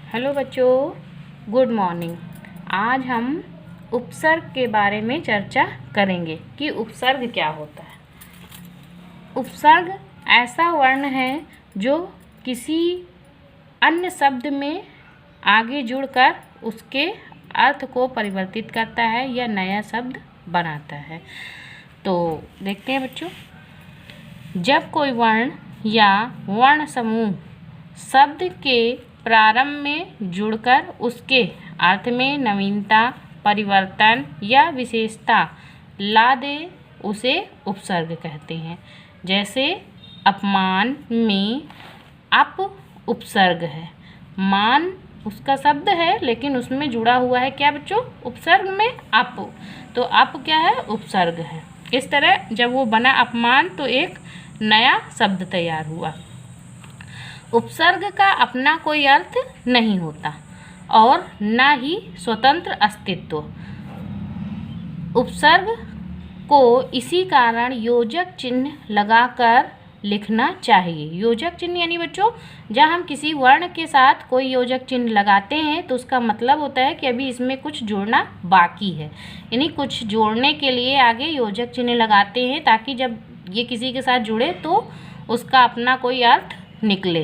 Hello बच्चों, good morning. आज हम उपसर्ग के बारे में चर्चा करेंगे कि उपसर्ग क्या होता है। उपसर्ग ऐसा वर्ण है जो किसी अन्य शब्द में आगे जुड़कर उसके अर्थ को परिवर्तित करता है या नया शब्द बनाता है। तो देखते हैं बच्चों, जब कोई वर्ण या वर्ण समूह शब्द के प्रारंभ में जुड़कर उसके अर्थ में नवीनता, परिवर्तन या विशेषता ला दे, उसे उपसर्ग कहते हैं। जैसे अपमान में अप उपसर्ग है। मान उसका शब्द है लेकिन उसमें जुड़ा हुआ है क्या बच्चों? उपसर्ग में अप। तो अप क्या है? उपसर्ग है। इस तरह जब वो बना अपमान तो एक नया शब्द तैयार हुआ। उपसर्ग का अपना कोई अर्थ नहीं होता और न ही स्वतंत्र अस्तित्व। उपसर्ग को इसी कारण योजक चिन्ह लगाकर लिखना चाहिए। योजक चिन्ह यानी बच्चों, जब हम किसी वर्ण के साथ कोई योजक चिन्ह लगाते हैं तो उसका मतलब होता है कि अभी इसमें कुछ जोड़ना बाकी है। यानी कुछ जोड़ने के लिए आगे योजक चिन्ह लगाते हैं ताकि जब ये किसी के साथ जुड़े तो उसका अपना कोई अर्थ निकले।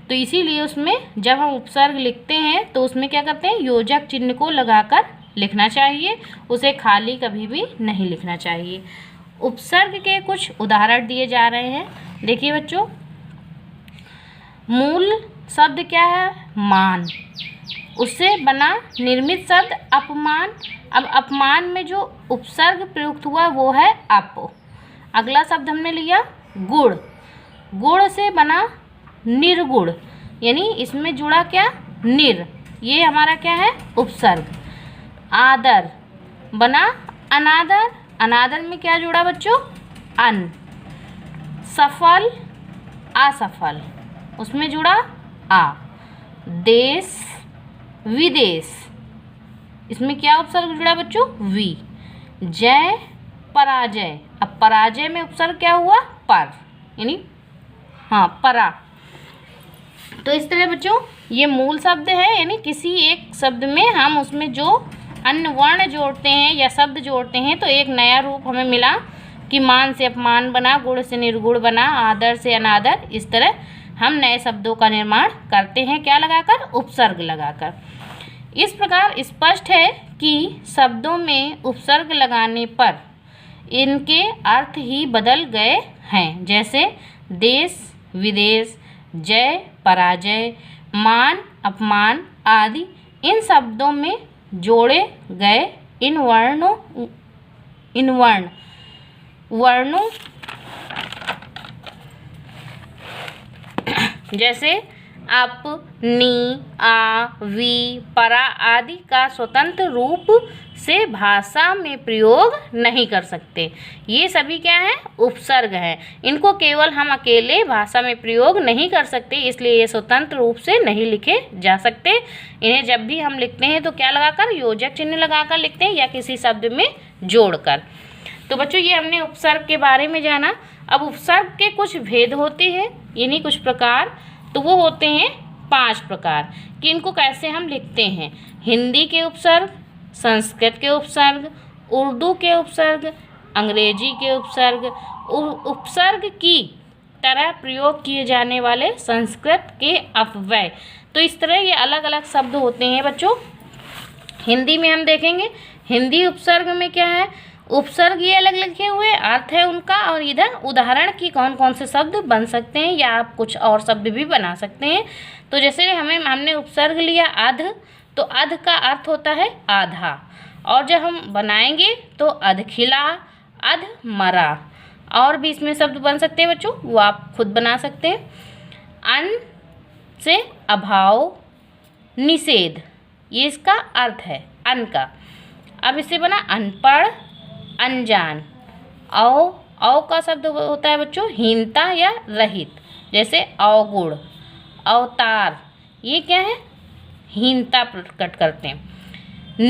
तो इसीलिए उसमें जब हम उपसर्ग लिखते हैं तो उसमें क्या करते हैं? योजक चिन्ह को लगाकर लिखना चाहिए, उसे खाली कभी भी नहीं लिखना चाहिए। उपसर्ग के कुछ उदाहरण दिए जा रहे हैं। देखिए बच्चों, मूल शब्द क्या है? मान। उससे बना निर्मित शब्द अपमान। अब अपमान में जो उपसर्ग प्रयुक्त हुआ वो है अप। अगला शब्द हमने लिया गुण। गुण से बना निर्गुण, यानी इसमें जुड़ा क्या? निर। ये हमारा क्या है? उपसर्ग। आदर बना अनादर। अनादर में क्या जुड़ा बच्चों? अन। सफल असफल, उसमें जुड़ा आ। देश विदेश, इसमें क्या उपसर्ग जुड़ा बच्चों? वी। जय पराजय। अब पराजय में उपसर्ग क्या हुआ? पर, यानी परा। तो इस तरह बच्चों ये मूल शब्द है, यानी किसी एक शब्द में हम उसमें जो अन्य वर्ण जोड़ते हैं या शब्द जोड़ते हैं तो एक नया रूप हमें मिला कि मान से अपमान बना, गुण से निर्गुण बना, आदर से अनादर। इस तरह हम नए शब्दों का निर्माण करते हैं, क्या लगाकर? उपसर्ग लगाकर। इस प्रकार स्पष्ट है कि शब्दों में उपसर्ग लगाने पर इनके अर्थ ही बदल गए हैं। जैसे देश विदेश, जय पराजय, मान अपमान आदि इन शब्दों में जोड़े गए इन वर्णों जैसे अप, नी, आ, वी, परा आदि का स्वतंत्र रूप से भाषा में प्रयोग नहीं कर सकते। ये सभी क्या है? उपसर्ग है। इनको केवल हम अकेले भाषा में प्रयोग नहीं कर सकते, इसलिए ये स्वतंत्र रूप से नहीं लिखे जा सकते। इन्हें जब भी हम लिखते हैं तो क्या लगाकर? योजक चिन्ह लगाकर लिखते हैं या किसी शब्द में जोड़कर। तो बच्चों ये हमने उपसर्ग के बारे में जाना। अब उपसर्ग के कुछ भेद होते हैं, यानी कुछ प्रकार। तो वो होते हैं 5 प्रकार कि इनको कैसे हम लिखते हैं। हिंदी के उपसर्ग, संस्कृत के उपसर्ग, उर्दू के उपसर्ग, अंग्रेजी के उपसर्ग, उपसर्ग की तरह प्रयोग किए जाने वाले संस्कृत के अपव्यय। तो इस तरह ये अलग अलग शब्द होते हैं बच्चों। हिंदी में हम देखेंगे, हिंदी उपसर्ग में क्या है? उपसर्ग ये अलग लिखे हुए अर्थ है उनका, और इधर उदाहरण की कौन कौन से शब्द बन सकते हैं या आप कुछ और शब्द भी बना सकते हैं। तो जैसे हमने उपसर्ग लिया अध, तो अध का अर्थ होता है आधा, और जब हम बनाएंगे तो अधखिला, अध मरा। और भी इसमें शब्द बन सकते हैं बच्चों, वो आप खुद बना सकते हैं। अन से अभाव, निषेध, ये इसका अर्थ है अन का। अब इससे बना अनपढ़, अनजान। औ का शब्द होता है बच्चों हीनता या रहित, जैसे अवगुण, अवतार, ये क्या है? हीनता प्रकट करते हैं।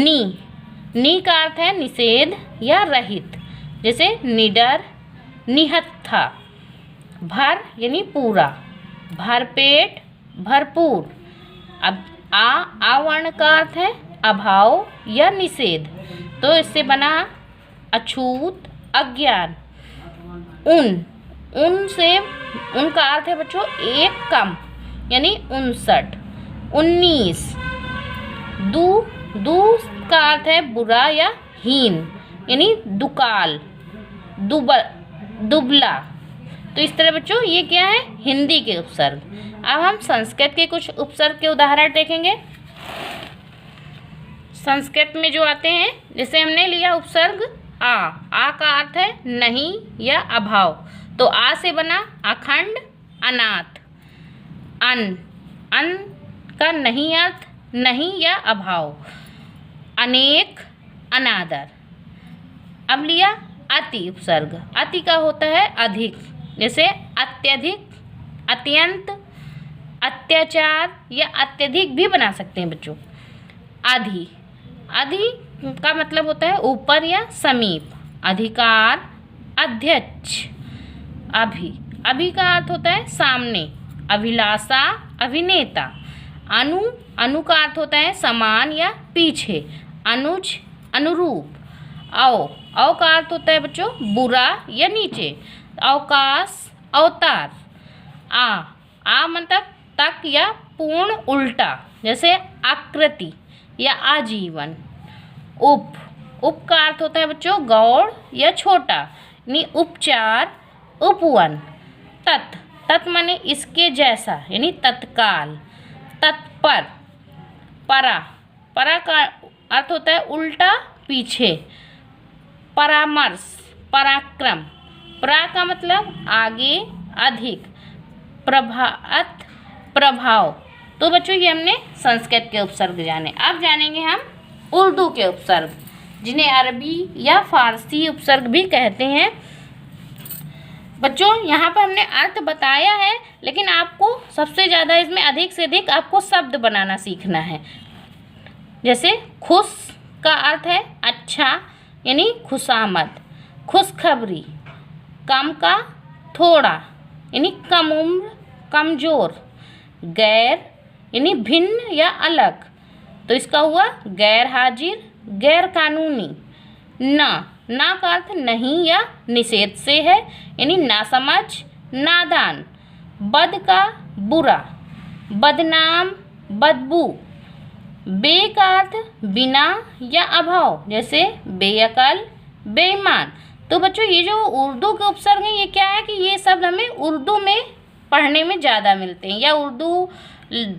नी का अर्थ है निषेध या रहित, जैसे निडर, निहत्था। भर यानी पूरा, भरपेट, भरपूर। अब आ वर्ण का अर्थ है अभाव या निषेध, तो इससे बना अछूत, अज्ञान। उन से उनका अर्थ है बच्चों एक कम, यानी 59। 19 दू का अर्थ है बुरा या हीन, यानी दुकाल, दुबला। तो इस तरह बच्चों ये क्या है, हिंदी के उपसर्ग। अब हम संस्कृत के कुछ उपसर्ग के उदाहरण देखेंगे। संस्कृत में जो आते हैं, जैसे हमने लिया उपसर्ग आ का अर्थ है नहीं या अभाव, तो आ से बना अखंड, अनाथ। अन का नहीं अर्थ नहीं या अभाव, अनेक, अनादर। अब लिया अति उपसर्ग, अति का होता है अधिक, जैसे अत्यधिक, अत्यंत, अत्याचार या अत्यधिक भी बना सकते हैं बच्चों। अधि का मतलब होता है ऊपर या समीप, अधिकार, अध्यक्ष। अभि का अर्थ होता है सामने, अभिलाषा, अभिनेता। अनु का अर्थ होता है समान या पीछे, अनुज, अनुरूप। अव का अर्थ होता है बच्चों बुरा या नीचे, अवकाश, अवतार। आ मतलब तक या पूर्ण उल्टा, जैसे आकृति या आजीवन। उप का अर्थ होता है बच्चों गौड़ या छोटा, यानी उपचार, उपवन। तत् माने इसके जैसा, यानी तत्काल, तत्पर। परा का अर्थ होता है उल्टा, पीछे, परामर्श, पराक्रम। प्रा का मतलब आगे, अधिक, प्रभाव। तो बच्चों ये हमने संस्कृत के उपसर्ग जाने। अब जानेंगे हम उर्दू के उपसर्ग, जिन्हें अरबी या फारसी उपसर्ग भी कहते हैं। बच्चों यहाँ पर हमने अर्थ बताया है, लेकिन आपको सबसे ज़्यादा इसमें अधिक से अधिक आपको शब्द बनाना सीखना है। जैसे खुश का अर्थ है अच्छा, यानी खुशामद, खुशखबरी। कम का थोड़ा, यानी कम उम्र, कमज़ोर। गैर यानी भिन्न या अलग, तो इसका हुआ गैर हाजिर, गैर कानूनी। ना का अर्थ नहीं या निषेध से है, यानी नासमझ, नादान। बद का बुरा, बदनाम, बदबू। बे का अर्थ बिना या अभाव, जैसे बेअकल, बेईमान। तो बच्चों ये जो उर्दू के उपसर्ग हैं, ये क्या है कि ये शब्द हमें उर्दू में पढ़ने में ज़्यादा मिलते हैं, या उर्दू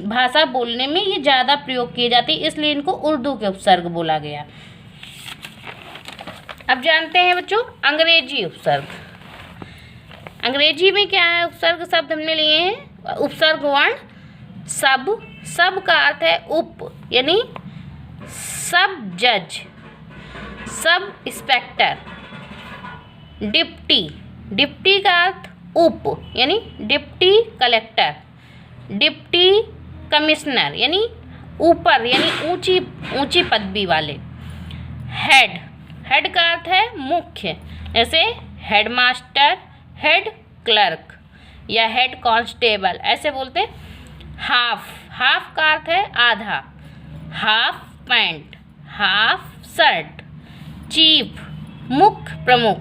भाषा बोलने में ये ज़्यादा प्रयोग किए जाते हैं, इसलिए इनको उर्दू के उपसर्ग बोला गया। अब जानते हैं बच्चों अंग्रेजी उपसर्ग। अंग्रेजी में क्या है, उपसर्ग शब्द हमने लिए हैं। उपसर्ग वर्ण सब का अर्थ है उप, यानी सब जज, सब इंस्पेक्टर। डिप्टी का अर्थ उप, यानी डिप्टी कलेक्टर, डिप्टी कमिश्नर, यानी ऊपर, यानी ऊंची पदवी वाले। हेड का अर्थ है मुख्य, जैसे हेडमास्टर, हेड क्लर्क या हेड कांस्टेबल, ऐसे बोलते हैं। हाफ का अर्थ है आधा, half pant, half shirt. Chief मुख्य, प्रमुख,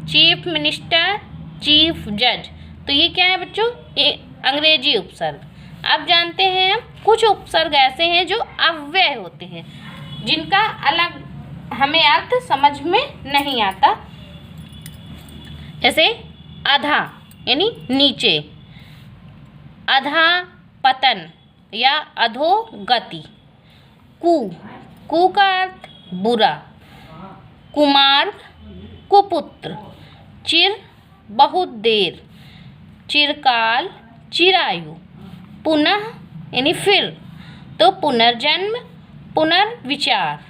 चीफ मिनिस्टर, चीफ जज। तो ये क्या है बच्चों, ये अंग्रेजी उपसर्ग। अब जानते हैं हम कुछ उपसर्ग ऐसे हैं जो अव्यय होते हैं, जिनका अलग हमें अर्थ समझ में नहीं आता। जैसे अधा यानी नीचे, अधा पतन या अधोगति। कु का अर्थ बुरा, कुमार्ग, कुपुत्र। चिर बहुत देर, चिरकाल, चिरायु। पुनः यानी फिर, तो पुनर्जन्म, पुनर्विचार।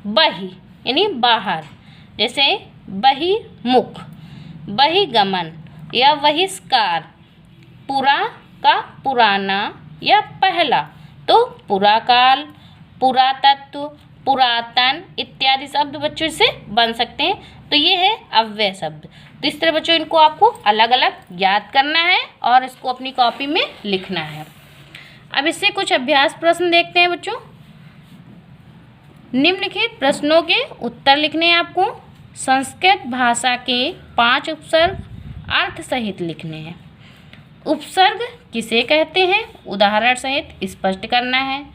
बहि यानी बाहर, जैसे बहिर्मुख, बहिगमन या बहिष्कार। पुरा का पुराना या पहला, तो पुराकाल, पुरातत्व, पुरातन इत्यादि शब्द बच्चों से बन सकते हैं। तो ये है अव्यय शब्द। तो इस तरह बच्चों इनको आपको अलग अलग याद करना है और इसको अपनी कॉपी में लिखना है। अब इससे कुछ अभ्यास प्रश्न देखते हैं बच्चों। निम्नलिखित प्रश्नों के उत्तर लिखने हैं आपको। संस्कृत भाषा के 5 उपसर्ग अर्थ सहित लिखने हैं। उपसर्ग किसे कहते हैं, उदाहरण सहित स्पष्ट करना है।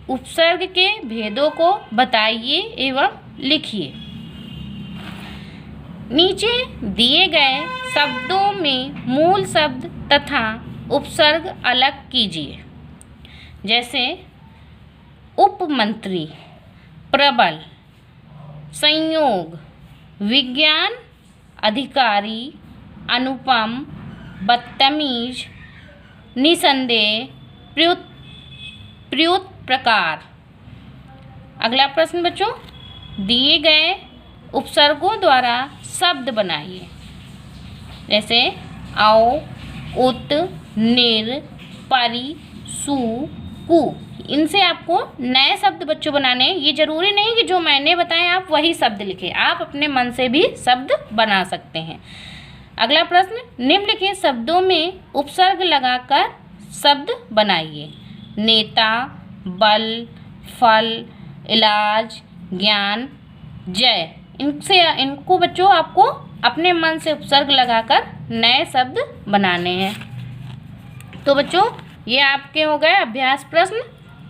उपसर्ग के भेदों को बताइए एवं लिखिए। नीचे दिए गए शब्दों में मूल शब्द तथा उपसर्ग अलग कीजिए। जैसे उपमंत्री, प्रबल, संयोग, विज्ञान, अधिकारी, अनुपम, बदतमीज, निसंदेह, प्रयुक्त प्रकार। अगला प्रश्न बच्चों, दिए गए उपसर्गों द्वारा शब्द बनाइए। जैसे औ, उत, निर, परि, सु, कु। इनसे आपको नए शब्द बच्चों बनाने हैं। ये जरूरी नहीं कि जो मैंने बताए आप वही शब्द लिखें, आप अपने मन से भी शब्द बना सकते हैं। अगला प्रश्न, निम्नलिखित शब्दों में उपसर्ग लगाकर शब्द बनाइए। नेता, बल, फल, इलाज, ज्ञान, जय। इनको बच्चों आपको अपने मन से उपसर्ग लगाकर नए शब्द बनाने हैं। तो बच्चों ये आपके हो गए अभ्यास प्रश्न।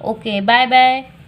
Okay, bye bye.